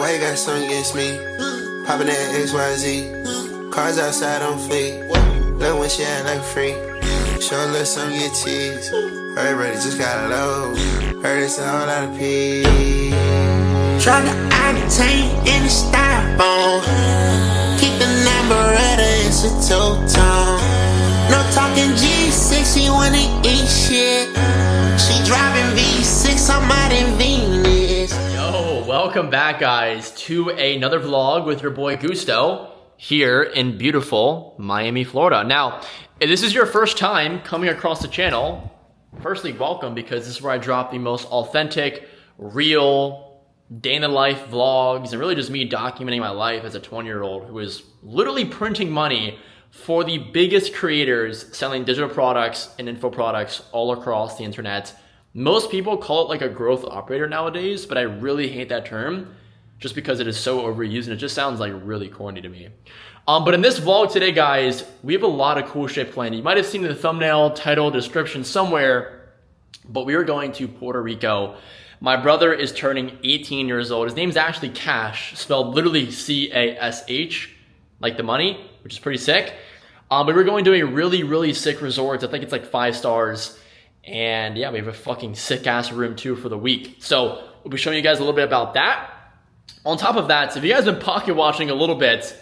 Why you got something against me? Poppin' that XYZ. Cars outside on fleek. Love when she act like free. Show a little something, get teased. Everybody just got low. Heard it's a whole lot of peace. Try to octane in the styrofoam. Keep the number at it's a two-tone. No talking G6, she wanna eat shit. She driving V6, I'm out in Venus. Yo, welcome back guys to another vlog with your boy Gusto here in beautiful Miami, Florida. Now, if this is your first time coming across the channel, firstly, welcome, because this is where I drop the most authentic, real, day-in-the-life vlogs, and really just me documenting my life as a 20-year-old who is literally printing money for the biggest creators selling digital products and info products all across the internet. Most people call it like a growth operator nowadays, but I really hate that term just because it is so overused and it just sounds like really corny to me. But in this vlog today, guys, we have a lot of cool shit planned. You might have seen in the thumbnail, title, description somewhere, but we are going to Puerto Rico. My brother is turning 18 years old. His name's actually Cash, spelled literally C-A-S-H, like the money, which is pretty sick. But we're going to a really, really sick resort. I think it's like 5 stars. And yeah, we have a fucking sick ass room too for the week. So we'll be showing you guys a little bit about that. On top of that, so if you guys have been pocket watching a little bit,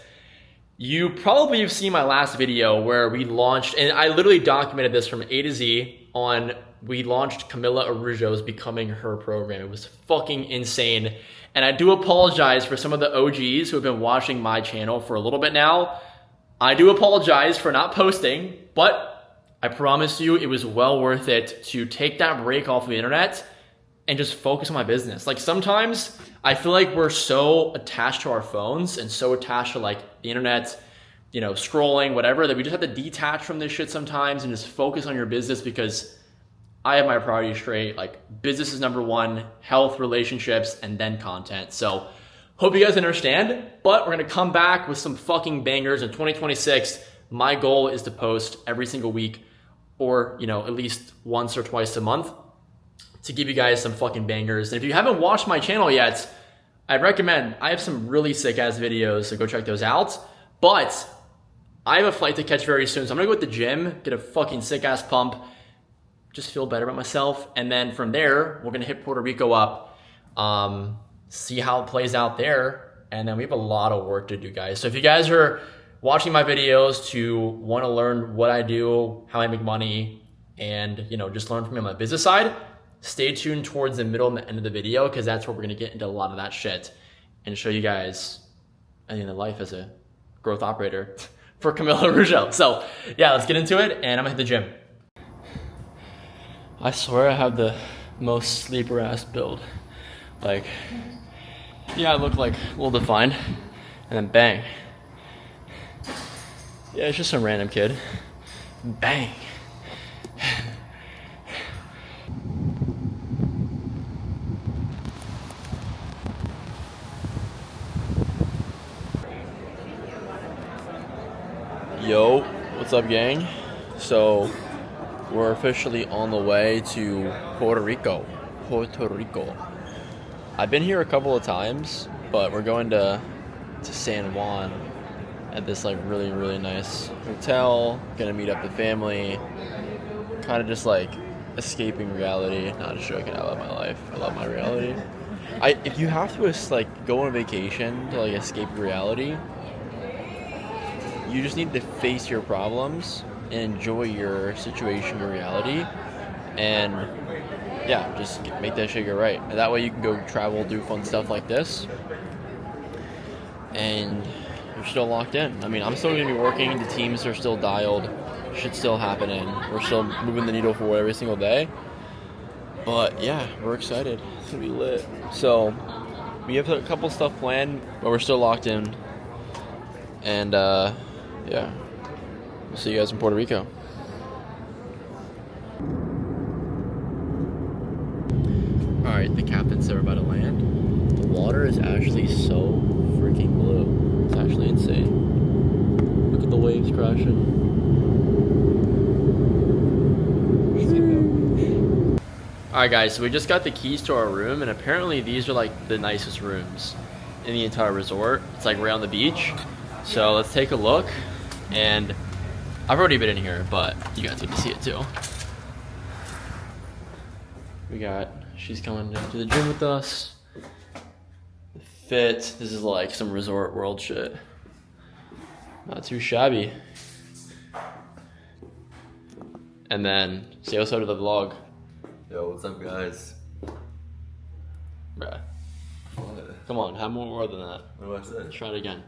you probably have seen my last video where we launched, and I literally documented this from A to Z on, we launched Camila Araujo's Becoming Her program. It was fucking insane. And I do apologize for some of the OGs who have been watching my channel for a little bit now. I do apologize for not posting, but I promise you it was well worth it to take that break off of the internet and just focus on my business. Like sometimes I feel like we're so attached to our phones and so attached to like the internet, you know, scrolling, whatever, that we just have to detach from this shit sometimes and just focus on your business, because I have my priorities straight. Like business is number one, health, relationships, and then content. So hope you guys understand, but we're gonna come back with some fucking bangers in 2026. My goal is to post every single week, or, you know, at least once or twice a month, to give you guys some fucking bangers. And if you haven't watched my channel yet, I'd recommend, I have some really sick ass videos, so go check those out. But I have a flight to catch very soon, so I'm gonna go to the gym, get a fucking sick ass pump, just feel better about myself. And then from there, we're gonna hit Puerto Rico up, see how it plays out there. And then we have a lot of work to do, guys. So if you guys are watching my videos to want to learn what I do, how I make money, and, you know, just learn from me on my business side, stay tuned towards the middle and the end of the video, because that's where we're going to get into a lot of that shit and show you guys, I mean, the life as a growth operator for Camila Araujo. So yeah, let's get into it, and I'm gonna hit the gym. I swear I have the most sleeper ass build. Like, yeah, I look like a little defined, and then bang. Yeah, it's just some random kid. Bang. Yo, what's up, gang? So we're officially on the way to Puerto Rico. I've been here a couple of times, but we're going to San Juan at this like really, really nice hotel. Gonna meet up the family, kind of just like escaping reality. Not just joking, I love my life, I love my reality. If you have to like go on vacation to like escape reality, you just need to face your problems and enjoy your situation, your reality, and yeah, just make that shit go right. And that way you can go travel, do fun stuff like this, and you're still locked in. I mean, I'm still gonna be working, the teams are still dialed, shit's still happening, we're still moving the needle forward every single day. But yeah, we're excited, it's gonna be lit. So we have a couple stuff planned, but we're still locked in. And yeah, we'll see you guys in Puerto Rico. Alright, the captain said we're about to land. The water is actually so freaking blue. It's actually insane. Look at the waves crashing. Alright guys, so we just got the keys to our room, and apparently these are like the nicest rooms in the entire resort. It's like right on the beach. So let's take a look. And I've already been in here, but you guys get to see it too. She's coming to the gym with us. The fit, this is like some Resort World shit. Not too shabby. And then, say what's up to the vlog. Yo, what's up, guys? Bruh. What? Come on, have more than that. What do I say? Try it again.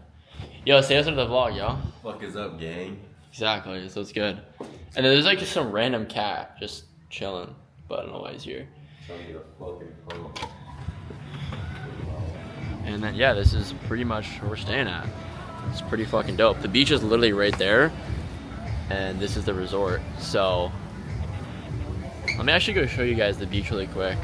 Yo, say what's up to the vlog, yo. Fuck is up, gang? Exactly, so it's good. And then there's like just some random cat just chilling, but I don't know why he's here. And then yeah, this is pretty much where we're staying at. It's pretty fucking dope. The beach is literally right there, and this is the resort. So let me actually go show you guys the beach really quick.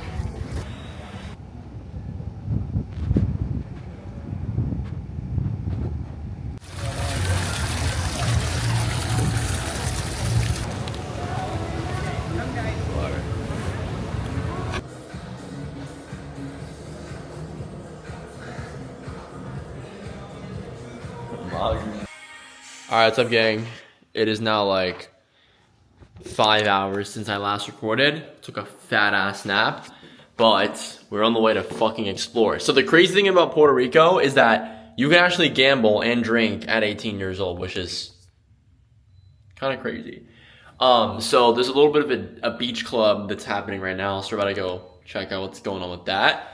Alright, what's up, gang? It is now like 5 hours since I last recorded. Took a fat ass nap, but we're on the way to fucking explore. So the crazy thing about Puerto Rico is that you can actually gamble and drink at 18 years old, which is kind of crazy. So there's a little bit of a beach club that's happening right now, so we're about to go check out what's going on with that.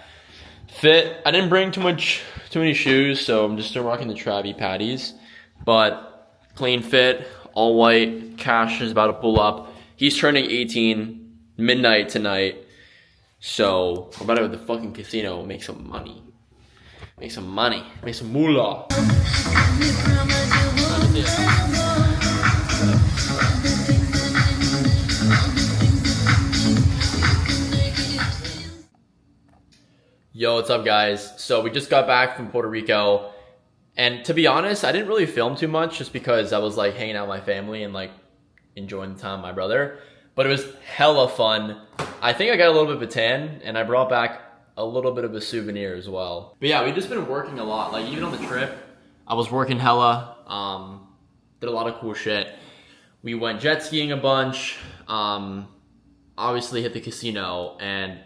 Fit, I didn't bring too many shoes, so I'm just still rocking the Travi patties, but clean fit, all white. Cash is about to pull up. He's turning 18 midnight tonight, so we're about to go to the fucking casino, make some money, make some moolah. Yo, what's up, guys? So we just got back from Puerto Rico, and to be honest, I didn't really film too much just because I was like hanging out with my family and like enjoying the time with my brother, but it was hella fun. I think I got a little bit of a tan, and I brought back a little bit of a souvenir as well. But yeah, we've just been working a lot. Like even on the trip, I was working hella, did a lot of cool shit. We went jet skiing a bunch, obviously hit the casino, and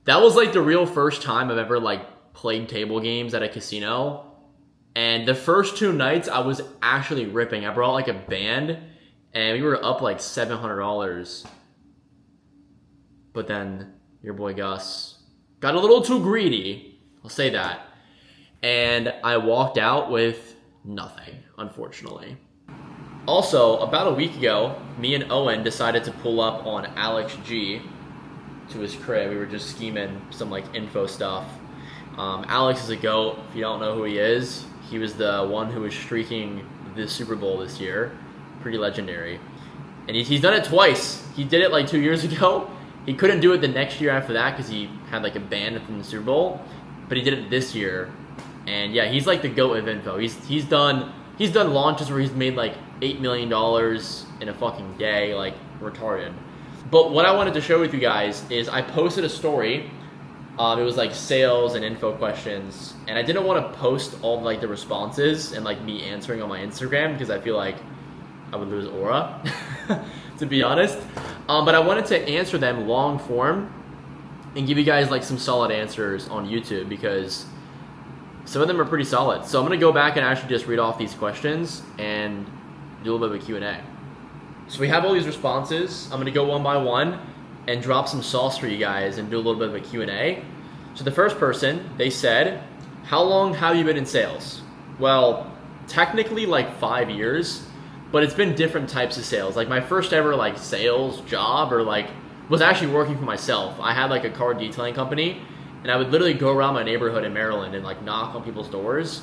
that was like the real first time I've ever like played table games at a casino. And the first 2 nights I was actually ripping. I brought like a band and we were up like $700. But then your boy Gus got a little too greedy, I'll say that. And I walked out with nothing, unfortunately. Also, about a week ago, me and Owen decided to pull up on Alex G to his crib. We were just scheming some like info stuff. Alex is a GOAT. If you don't know who he is, he was the one who was streaking the Super Bowl this year. Pretty legendary. And he's done it twice. He did it like 2 years ago. He couldn't do it the next year after that because he had like a ban from the Super Bowl. But he did it this year. And yeah, he's like the GOAT of info. He's done launches where he's made like $8 million in a fucking day, like retarded. But what I wanted to share with you guys is I posted a story. It was like sales and info questions, and I didn't want to post all like the responses and like me answering on my Instagram because I feel like I would lose aura, to be honest. But I wanted to answer them long form and give you guys like some solid answers on YouTube because some of them are pretty solid. So I'm gonna go back and actually just read off these questions and do a little bit of a Q&A. So we have all these responses. I'm gonna go one by one and drop some sauce for you guys and do a little bit of a Q&A. So the first person, they said, how long have you been in sales? Well, technically like 5 years, but it's been different types of sales. Like my first ever like sales job or like was actually working for myself. I had like a car detailing company and I would literally go around my neighborhood in Maryland and like knock on people's doors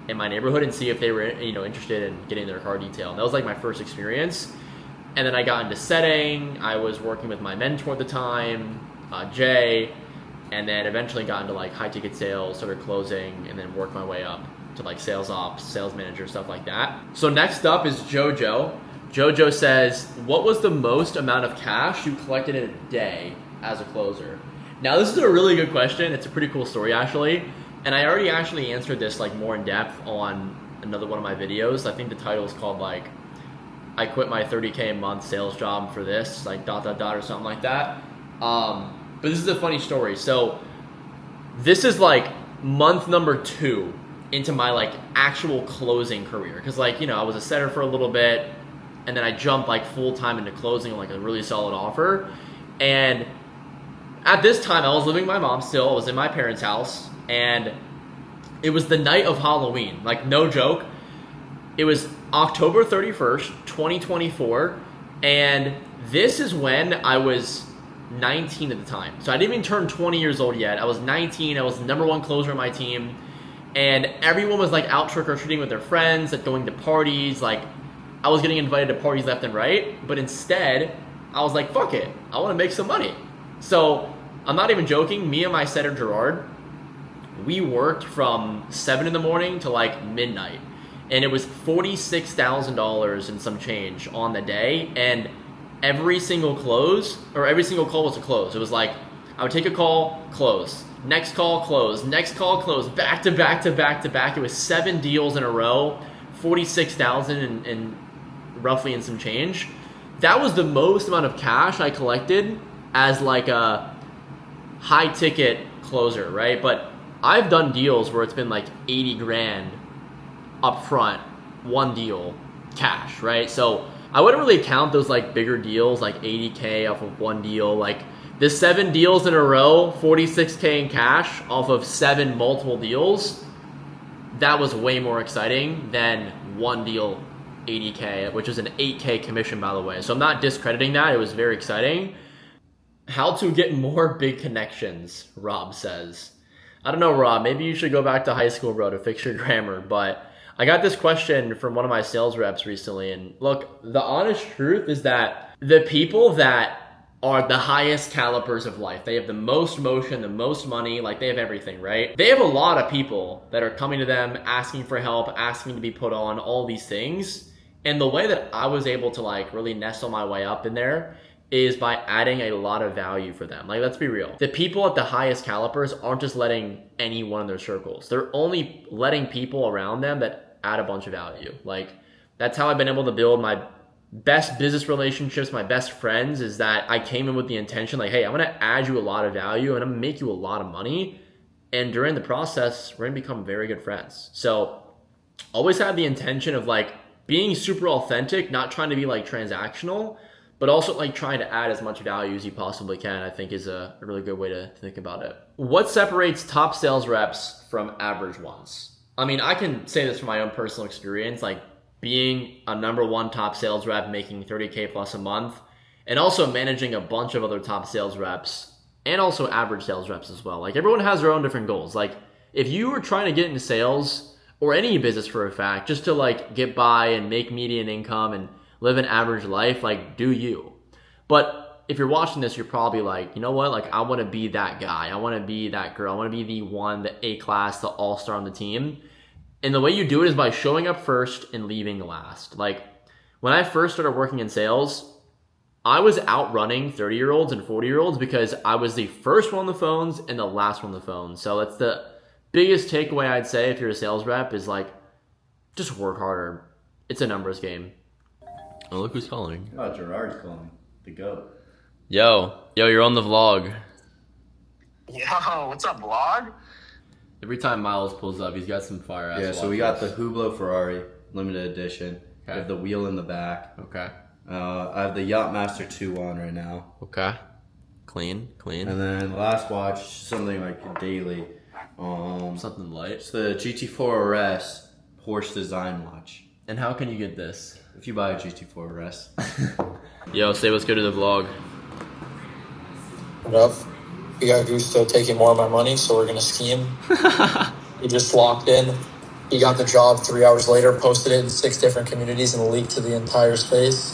in my neighborhood and see if they were, interested in getting their car detailed. And that was like my first experience. And then I got into setting. I was working with my mentor at the time, Jay, and then eventually got into like high ticket sales, started closing, and then worked my way up to like sales ops, sales manager, stuff like that. So next up is Jojo. Jojo says, what was the most amount of cash you collected in a day as a closer? Now this is a really good question. It's a pretty cool story actually. And I already actually answered this like more in depth on another one of my videos. I think the title is called like, I quit my 30K a month sales job for this, like ... or something like that. But this is a funny story. So this is like month number 2 into my like actual closing career. Cause like, you know, I was a setter for a little bit and then I jumped like full time into closing like a really solid offer. And at this time I was living with my mom still. I was in my parents' house and it was the night of Halloween. Like no joke. It was October 31st, 2024. And this is when I was 19 at the time. So I didn't even turn 20 years old yet. I was 19. I was the #1 closer on my team. And everyone was like out trick-or-treating with their friends, like going to parties. Like I was getting invited to parties left and right. But instead, I was like, fuck it. I want to make some money. So I'm not even joking. Me and my setter, Gerard, we worked from 7 in the morning to like midnight. And it was $46,000 and some change on the day. And every single close, or every single call was a close. It was like, I would take a call, close. Next call, close. Next call, close. Back to back to back to back. It was 7 deals in a row, 46,000 and roughly in some change. That was the most amount of cash I collected as like a high ticket closer, right? But I've done deals where it's been like 80 grand up front, one deal, cash, right? So I wouldn't really count those like bigger deals, like 80K off of one deal. Like the 7 deals in a row, 46K in cash off of 7 multiple deals. That was way more exciting than one deal, 80K, which is an 8K commission, by the way. So I'm not discrediting that. It was very exciting. How to get more big connections, Rob says. I don't know, Rob, maybe you should go back to high school, bro, to fix your grammar. But I got this question from one of my sales reps recently. And look, the honest truth is that the people that are the highest calibers of life, they have the most motion, the most money, like they have everything, right? They have a lot of people that are coming to them, asking for help, asking to be put on, all these things. And the way that I was able to like really nestle my way up in there is by adding a lot of value for them. Like, let's be real. The people at the highest calibers aren't just letting anyone in their circles. They're only letting people around them that add a bunch of value. Like, that's how I've been able to build my best business relationships, my best friends, is that I came in with the intention, like, hey, I'm gonna add you a lot of value and I'm gonna make you a lot of money. And during the process, we're gonna become very good friends. So always have the intention of like being super authentic, not trying to be like transactional, but also like trying to add as much value as you possibly can, I think is a really good way to think about it. What separates top sales reps from average ones? I mean, I can say this from my own personal experience, like being a #1 top sales rep, making 30K plus a month, and also managing a bunch of other top sales reps and also average sales reps as well. Like everyone has their own different goals. Like if you were trying to get into sales or any business for a fact, just to like get by and make median income and live an average life, like do you. But if you're watching this, you're probably like, you know what? Like I want to be that guy. I want to be that girl. I want to be the one, the A class, the all-star on the team. And the way you do it is by showing up first and leaving last. Like when I first started working in sales, I was outrunning 30-year-olds and 40-year-olds because I was the first one on the phones and the last one on the phone. So that's the biggest takeaway I'd say if you're a sales rep is like, just work harder. It's a numbers game. Oh, look who's calling. Oh, Gerard's calling. The GOAT. Yo, you're on the vlog. Yo, what's up, vlog? Every time Miles pulls up, he's got some fire ass. Yeah, so we got the Hublot Ferrari, limited edition. Okay. We have the wheel in the back. Okay. I have the Yachtmaster 2 on right now. Okay. Clean. And then the last watch, something like a daily. Something light. It's the GT4 RS Porsche design watch. And how can you get this? If you buy a GT4 RS. Yo, say what's good to the vlog. What up? We got Gusto taking more of my money, so we're gonna scheme. He just locked in. He got the job 3 hours later, posted it in 6 different communities, and leaked to the entire space.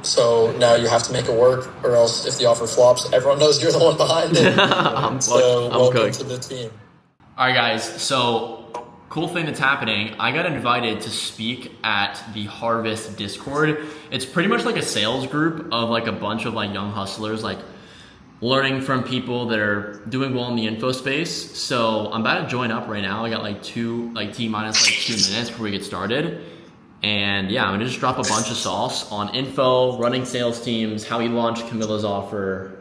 So now you have to make it work, or else if the offer flops, everyone knows you're the one behind it. So welcome to the team. All right, guys. So cool thing that's happening. I got invited to speak at the Harvest Discord. It's pretty much like a sales group of like a bunch of like young hustlers, like learning from people that are doing well in the info space. So I'm about to join up right now. I got like T minus like 2 minutes before we get started. And yeah, I'm gonna just drop a bunch of sauce on info, running sales teams, how we launched Camilla's offer.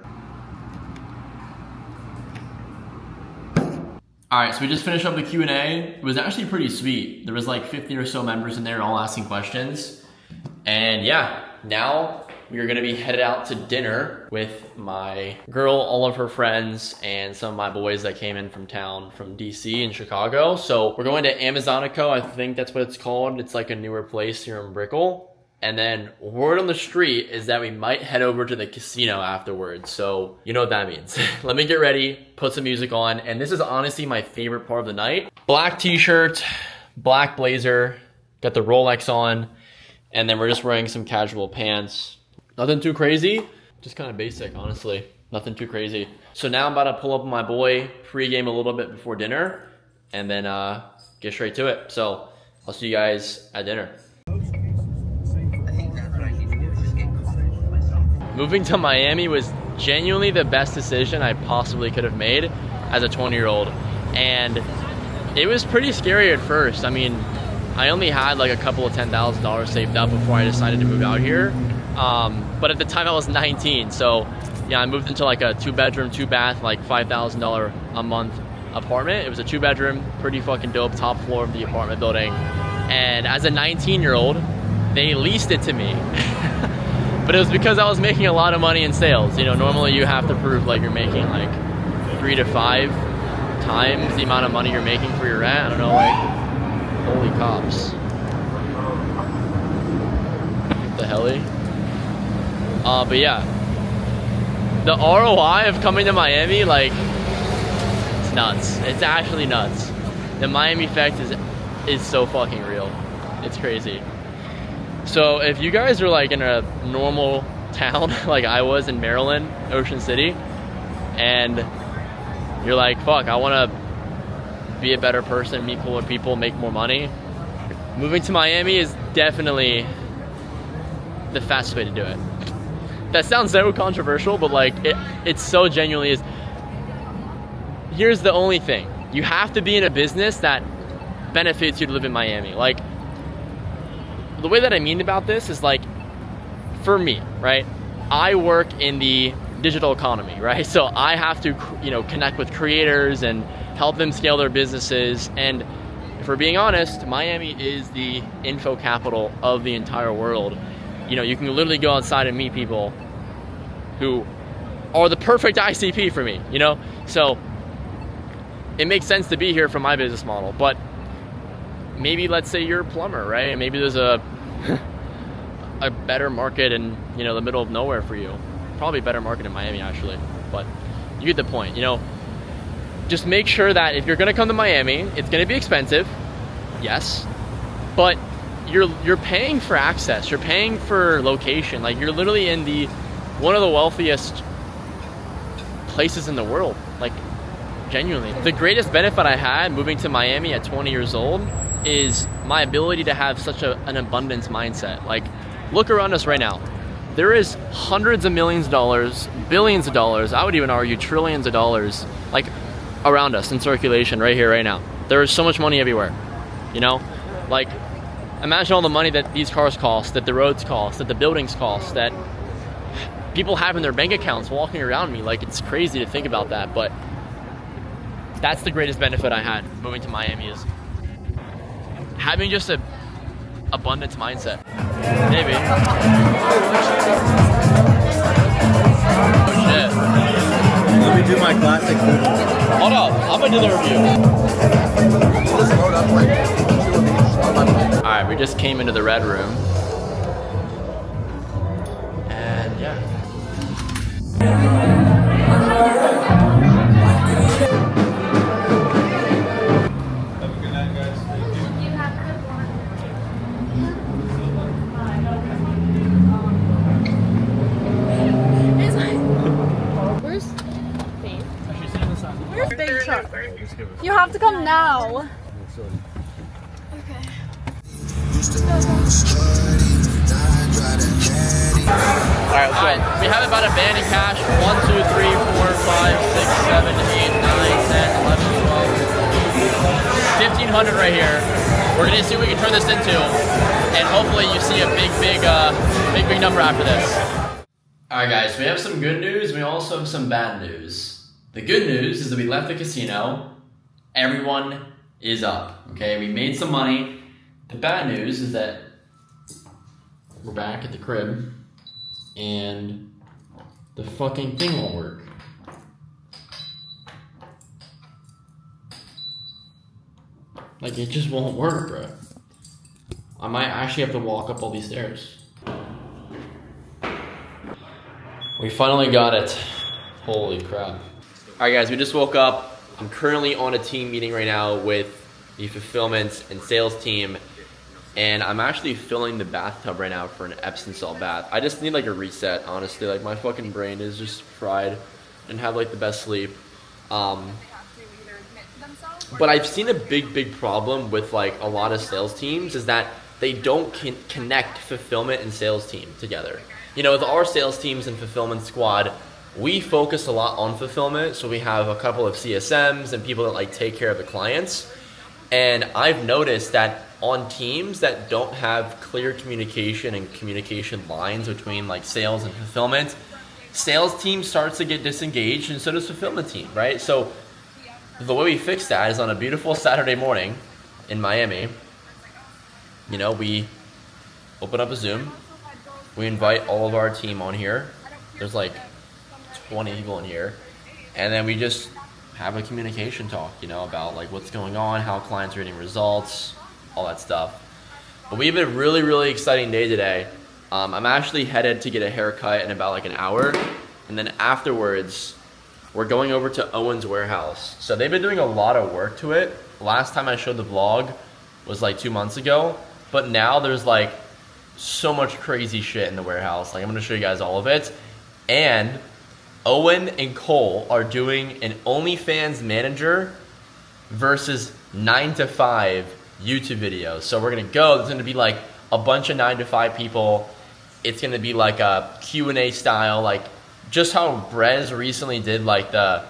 All right, so we just finished up the Q&A. It was actually pretty sweet. There was like 50 or so members in there all asking questions. And yeah, now we are gonna be headed out to dinner with my girl, all of her friends, and some of my boys that came in from town from DC and Chicago. So we're going to Amazonico, I think that's what it's called. It's like a newer place here in Brickell. And then word on the street is that we might head over to the casino afterwards. So you know what that means. Let me get ready, put some music on. And this is honestly my favorite part of the night. Black t-shirt, black blazer, got the Rolex on, and then we're just wearing some casual pants. Nothing too crazy, just kind of basic, honestly. Nothing too crazy. So now I'm about to pull up with my boy, pregame a little bit before dinner, and then get straight to it. So I'll see you guys at dinner. Moving to Miami was genuinely the best decision I possibly could have made as a 20-year-old. And it was pretty scary at first. I mean, I only had like a couple of $10,000 saved up before I decided to move out here. But at the time I was 19, so yeah, I moved into like a 2-bedroom, 2-bath, like $5,000 a month apartment. It was a 2-bedroom, pretty fucking dope, top floor of the apartment building. And as a 19-year-old, they leased it to me. But it was because I was making a lot of money in sales. You know, normally you have to prove like you're making like 3 to 5 times the amount of money you're making for your rent. I don't know, like, holy cops. What the heli? But yeah, the ROI of coming to Miami, like, it's nuts. It's actually nuts. The Miami effect is so fucking real. It's crazy. So if you guys are like in a normal town like I was in Maryland, Ocean City, and you're like, fuck, I want to be a better person, meet cooler people, make more money, moving to Miami is definitely the fastest way to do it. That sounds so controversial, but like it so genuinely is. Here's the only thing. You have to be in a business that benefits you to live in Miami. Like, the way that I mean about this is like, for me, right? I work in the digital economy, right? So I have to, you know, connect with creators and help them scale their businesses. And if we're being honest, Miami is the info capital of the entire world. You know, you can literally go outside and meet people who are the perfect ICP for me, you know? So it makes sense to be here from my business model. But maybe let's say you're a plumber, right? And maybe there's a better market in, you know, the middle of nowhere for you. Probably a better market in Miami, actually. But you get the point, you know? Just make sure that if you're gonna come to Miami, it's gonna be expensive, yes, but you're paying for access, you're paying for location. Like, you're literally in one of the wealthiest places in the world, like, genuinely. The greatest benefit I had moving to Miami at 20 years old is my ability to have such an abundance mindset. Like, look around us right now. There is hundreds of millions of dollars, billions of dollars, I would even argue trillions of dollars, like, around us in circulation right here, right now. There is so much money everywhere, you know? Like, imagine all the money that these cars cost, that the roads cost, that the buildings cost, that people have in their bank accounts walking around me. Like, it's crazy to think about that, but that's the greatest benefit I had moving to Miami, is having just a abundance mindset. Maybe. Oh shit. Let me do my classic movie. Hold up, I'm gonna do the review. Alright, we just came into the red room. And yeah. Big truck. You have to come now. Okay. Alright, let's go. We have about a band in cash. 1, 2, 3, 4, 5, 6, 7, 8, 9, 10, 11, 12, 1,500 right here. We're gonna see what we can turn this into, and hopefully you see a big number after this. Alright guys, we have some good news, we also have some bad news. The good news is that we left the casino, everyone is up, okay? We made some money. The bad news is that we're back at the crib, and the fucking thing won't work. Like, it just won't work, bro. I might actually have to walk up all these stairs. We finally got it. Holy crap. Alright guys, we just woke up. I'm currently on a team meeting right now with the fulfillment and sales team. And I'm actually filling the bathtub right now for an Epsom salt bath. I just need like a reset, honestly. Like my fucking brain is just fried. Didn't have like the best sleep. But I've seen a big problem with like a lot of sales teams is that they don't connect fulfillment and sales team together. You know, with our sales teams and fulfillment squad, we focus a lot on fulfillment. So we have a couple of CSMs and people that like take care of the clients. And I've noticed that on teams that don't have clear communication and communication lines between like sales and fulfillment, sales team starts to get disengaged and so does fulfillment team, right? So the way we fix that is on a beautiful Saturday morning in Miami, you know, we open up a Zoom, we invite all of our team on here. There's like 20 people in here. And then we just have a communication talk, you know, about like what's going on, how clients are getting results, all that stuff. But we have a really exciting day today. I'm actually headed to get a haircut in about like an hour. And then afterwards, we're going over to Owen's warehouse. So they've been doing a lot of work to it. Last time I showed the vlog was like 2 months ago. But now there's like so much crazy shit in the warehouse. Like I'm gonna show you guys all of it. And Owen and Cole are doing an OnlyFans manager versus 9 to 5 YouTube videos. So we're gonna go, there's gonna be like a bunch of 9 to 5 people. It's gonna be like a Q&A style, like just how Brez recently did like the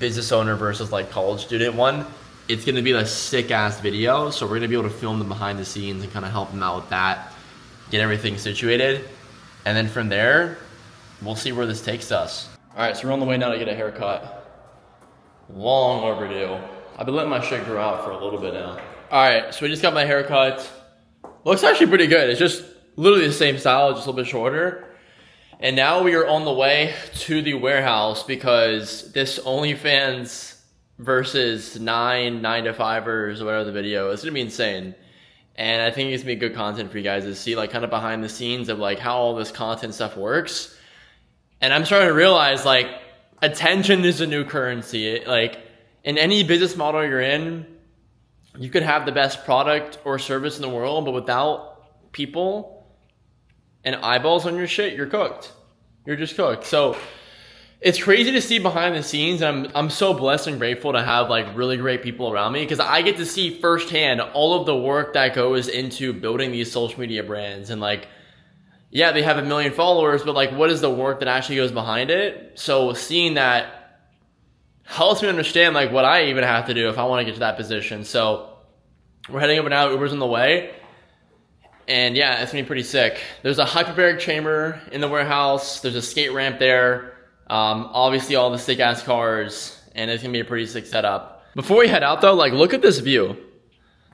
business owner versus like college student one. It's gonna be a sick ass video. So we're gonna be able to film the behind the scenes and kind of help them out with that, get everything situated. And then from there, we'll see where this takes us. All right, so we're on the way now to get a haircut. Long overdue. I've been letting my shit grow out for a little bit now. All right, so we just got my haircut. Looks actually pretty good. It's just literally the same style, just a little bit shorter. And now we are on the way to the warehouse because this OnlyFans versus 9 to 5ers or whatever the video is gonna be insane. And I think it's gonna be good content for you guys to see like kind of behind the scenes of like how all this content stuff works. And I'm starting to realize like attention is a new currency. Like in any business model you're in, you could have the best product or service in the world, but without people and eyeballs on your shit, you're cooked. You're just cooked. So it's crazy to see behind the scenes. And I'm so blessed and grateful to have like really great people around me because I get to see firsthand all of the work that goes into building these social media brands. And like, yeah, they have 1 million followers, but like what is the work that actually goes behind it? So seeing that helps me understand like what I even have to do if I want to get to that position. So we're heading over now, Uber's on the way. And yeah, it's gonna be pretty sick. There's a hyperbaric chamber in the warehouse. There's a skate ramp there. Obviously all the sick ass cars, and it's gonna be a pretty sick setup. Before we head out though, like look at this view.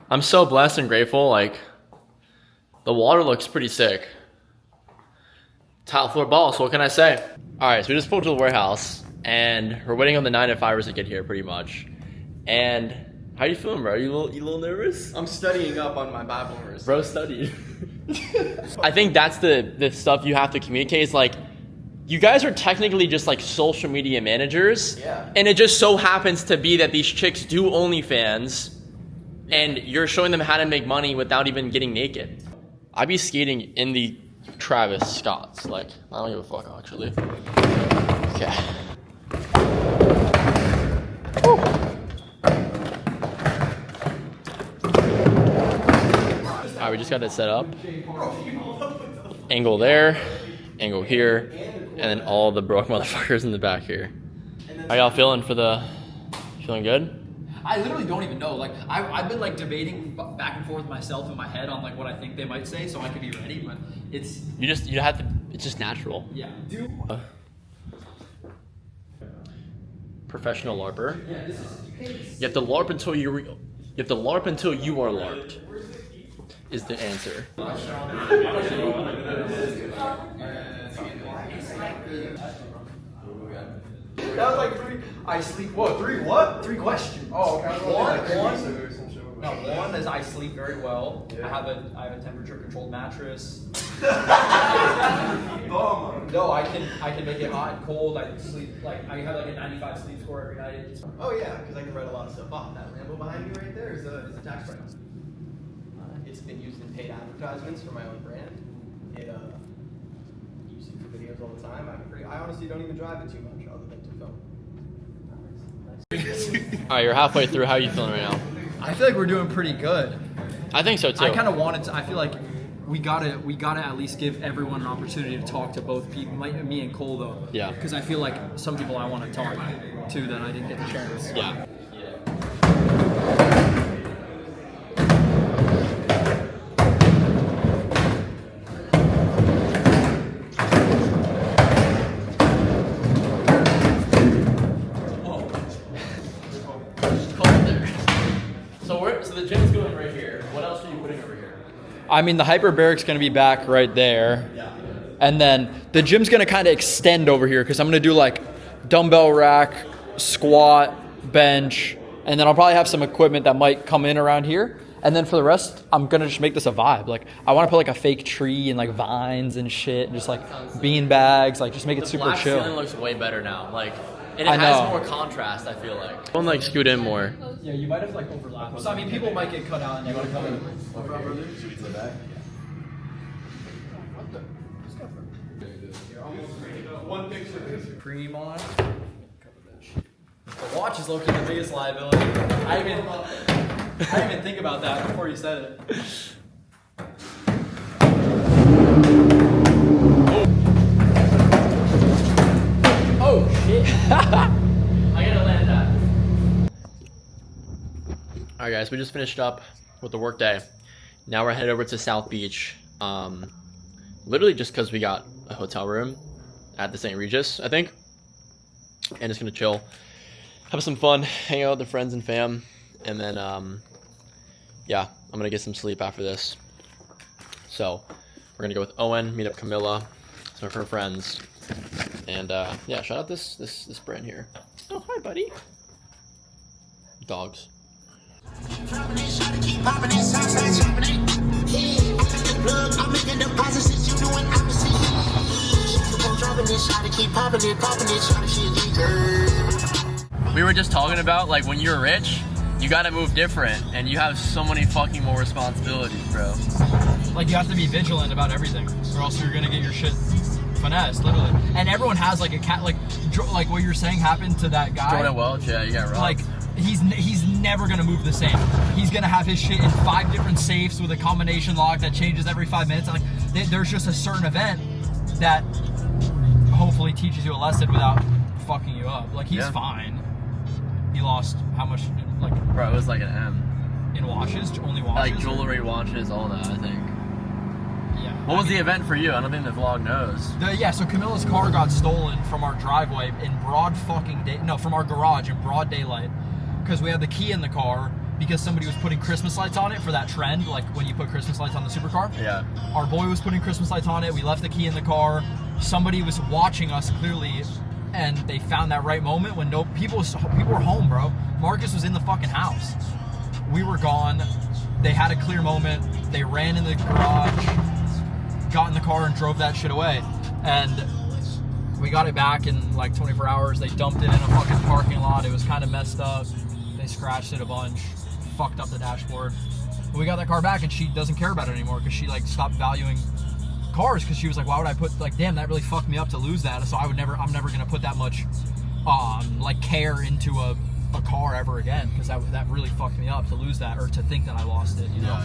I'm so blessed and grateful. Like the water looks pretty sick. Tile floor ball, so what can I say? All right, so we just pulled to the warehouse and we're waiting on the 9 to 5ers to get here pretty much. And how you feeling, bro? You a little nervous? I'm studying up on my Bible verse. Bro studied. I think that's the stuff you have to communicate is like, you guys are technically just like social media managers. Yeah. And it just so happens to be that these chicks do OnlyFans and you're showing them how to make money without even getting naked. I'd be skating in the Travis Scott's. Like, I don't give a fuck actually. Okay. Alright, we just got it set up. angle there, angle here, and then all the broke motherfuckers in the back here. How y'all feeling feeling good? I literally don't even know. Like, I've been like debating back and forth myself in my head on like what I think they might say, so I could be ready. But it's You have to. It's just natural. yeah. Professional LARPer. You have to LARP until you are LARPed. Is the answer. That was like three. I sleep. Whoa, three what? Three questions. Oh, okay. One is I sleep very well. Yeah. I have a temperature controlled mattress. No, I can make it hot and cold. I sleep like I have like a 95 sleep score every night. Oh yeah, because I can write a lot of stuff off. That Lambo behind me right there is a tax write-off. It's been used in paid advertisements for my own brand. It use it for videos all the time. I honestly don't even drive it too much other than to film. All right, you're halfway through. How are you feeling right now? I feel like we're doing pretty good. I think so too. I kind of wanted to. I feel like we gotta at least give everyone an opportunity to talk to both people. Me and Cole though. Yeah. Because I feel like some people I want to talk to that I didn't get the chance. Yeah. So the gym's going right here. What else are you putting over here? I mean, the hyperbaric's going to be back right there. Yeah. And then the gym's going to kind of extend over here because I'm going to do like dumbbell rack, squat, bench, and then I'll probably have some equipment that might come in around here. And then for the rest, I'm going to just make this a vibe. Like, I want to put like a fake tree and like vines and shit and just like bean bags, like just make it super black chill. ceiling looks way better now. Like, and I it has know. more contrast, I feel like. Don't like scoot in more. Yeah, you might have like overlapped. So I mean, people might get cut out and you want to come in. Cream on. The watch is low-key the biggest liability. I didn't even think about that before you said it. Oh shit! I gotta land that. Alright guys, we just finished up with the work day. Now we're headed over to South Beach. Literally just because we got a hotel room at the St. Regis, I think. And just gonna chill, have some fun, hang out with the friends and fam, and then yeah, I'm gonna get some sleep after this. So we're gonna go with Owen, meet up Camilla, some of her friends, and yeah, shout out this brand here. Oh, hi, buddy. Dogs. We were just talking about, like, when you're rich, you gotta move different, and you have so many fucking more responsibilities, bro. Like, you have to be vigilant about everything, or else you're gonna get your shit finessed, literally. And everyone has like a cat, like what you're saying happened to that guy. Jordan Welch, yeah, you got robbed. Like, he's never gonna move the same. He's gonna have his shit in 5 different safes with a combination lock that changes every 5 minutes. Like, there's just a certain event that hopefully teaches you a lesson without fucking you up. Like, he's fine. He lost how much? Like, bro, it was like an M. In watches, only watches. Like jewelry, watches, all that, I think. Yeah. What was the event for you? I don't think the vlog knows. Yeah, so Camilla's car got stolen from our driveway in broad fucking day. No, from our garage in broad daylight. Because we had the key in the car because somebody was putting Christmas lights on it for that trend, like when you put Christmas lights on the supercar. Yeah. Our boy was putting Christmas lights on it. We left the key in the car. Somebody was watching us clearly, and they found that right moment when people were home, bro. Marcus was in the fucking house. We were gone. They had a clear moment. They ran in the garage, got in the car, and drove that shit away. And we got it back in like 24 hours. They dumped it in a fucking parking lot. It was kind of messed up. They scratched it a bunch, fucked up the dashboard. But we got that car back, and she doesn't care about it anymore because she like stopped valuing cars, because she was like, why would I put, like, damn, that really fucked me up to lose that. So I'm never gonna put that much like care into a car ever again, because that really fucked me up to lose that, or to think that I lost it, you know.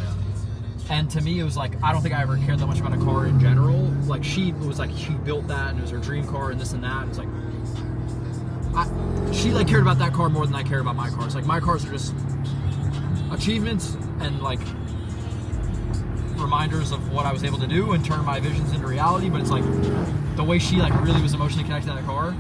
And to me, it was like, I don't think I ever cared that much about a car in general. Like, she built that, and it was her dream car, and this and that. It was like, she like cared about that car more than I cared about my cars. Like, my cars are just achievements and like reminders of what I was able to do and turn my visions into reality. But it's like the way she like really was emotionally connected to that car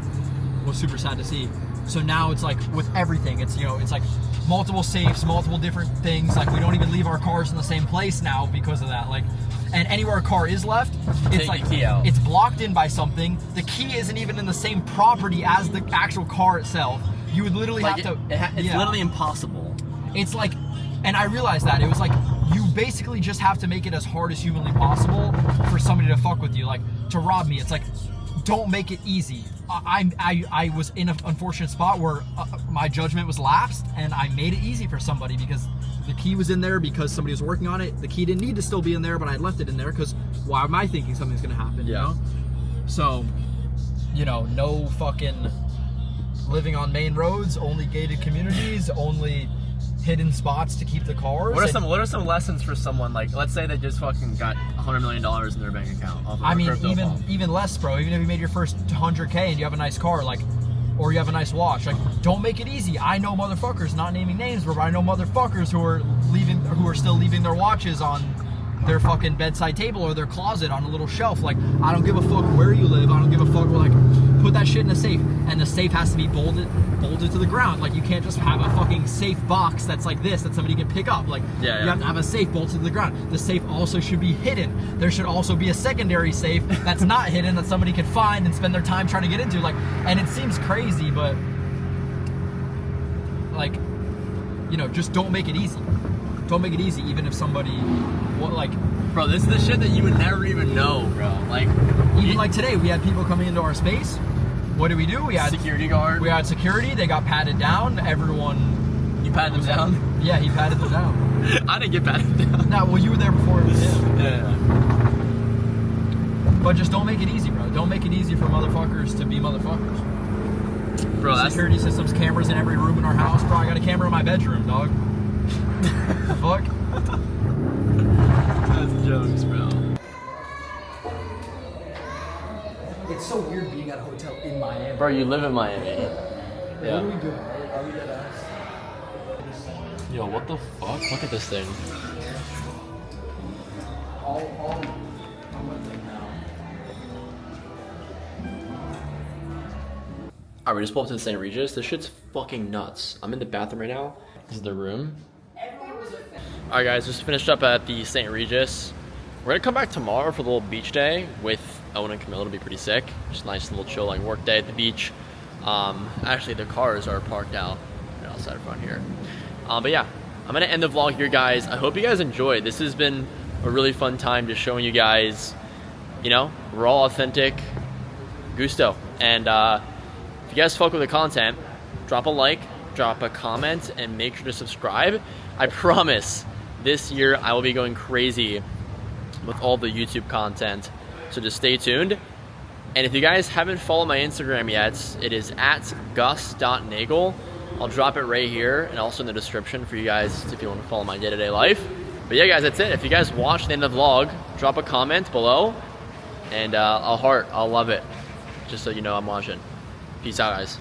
was super sad to see. So now it's like with everything, it's, you know, it's like multiple safes, multiple different things. Like, we don't even leave our cars in the same place now because of that. Like, and anywhere a car is left, it's Take like the key out. it's blocked in by something. The key isn't even in the same property as the actual car itself. You would literally Like have to. it's yeah. literally impossible. It's like, and I realized that it was like you basically just have to make it as hard as humanly possible for somebody to fuck with you, like to rob me. It's like, don't make it easy. I was in an unfortunate spot where my judgment was lapsed, and I made it easy for somebody because the key was in there because somebody was working on it. The key didn't need to still be in there, but I left it in there because why am I thinking something's gonna happen? Yeah. You know? So, you know, no fucking living on main roads, only gated communities, only hidden spots to keep the cars. What are some lessons for someone, like, let's say they just fucking got $100 million in their bank account off of I a mean, crypto bomb? even less, bro. Even if you made your first 100K and you have a nice car, like, or you have a nice watch, like, don't make it easy. I know motherfuckers, not naming names, but I know motherfuckers who are still leaving their watches on their fucking bedside table or their closet on a little shelf. Like, I don't give a fuck where you live. I don't give a fuck. Like, put that shit in a safe, and the safe has to be bolted to the ground. Like, you can't just have a fucking safe box that's like this that somebody can pick up. Like, you have to have a safe bolted to the ground. The safe also should be hidden. There should also be a secondary safe that's not hidden that somebody can find and spend their time trying to get into. Like, and it seems crazy, but like, you know, just don't make it easy. Don't make it easy, even if somebody, Bro, this is the shit that you would never even know, bro. Like, even like today, we had people coming into our space. What did we do? We had security guard. We had security. They got patted down. Everyone. You patted them down? Yeah, he patted them down. I didn't get patted down. No, well, you were there before it was him. Yeah. But just don't make it easy, bro. Don't make it easy for motherfuckers to be motherfuckers. Bro, that's security systems, cameras in every room in our house. Bro, I got a camera in my bedroom, dog. The fuck? That's jokes, bro. It's so weird being at a hotel in Miami. Bro, you live in Miami. Yeah. What are we doing? Are we dead ass? Yo, what the fuck? Look at this thing. Alright, we just pulled up to the St. Regis. This shit's fucking nuts. I'm in the bathroom right now. This is the room. Alright guys, just finished up at the St. Regis. We're gonna come back tomorrow for the little beach day with Owen and Camilla. It'll be pretty sick. Just a nice little chill, like, work day at the beach. Actually, the cars are parked out right outside front here. But yeah, I'm gonna end the vlog here, guys. I hope you guys enjoyed. This has been a really fun time just showing you guys, you know, raw, authentic Gusto. And if you guys fuck with the content, drop a like, drop a comment, and make sure to subscribe. I promise this year I will be going crazy with all the YouTube content, so just stay tuned. And if you guys haven't followed my Instagram yet, it is at gus.nagel. I'll drop it right here and also in the description for you guys if you want to follow my day-to-day life. But yeah, guys, that's it. If you guys watched the end of the vlog, drop a comment below, and I'll heart. I'll love it, just so you know I'm watching. Peace out, guys.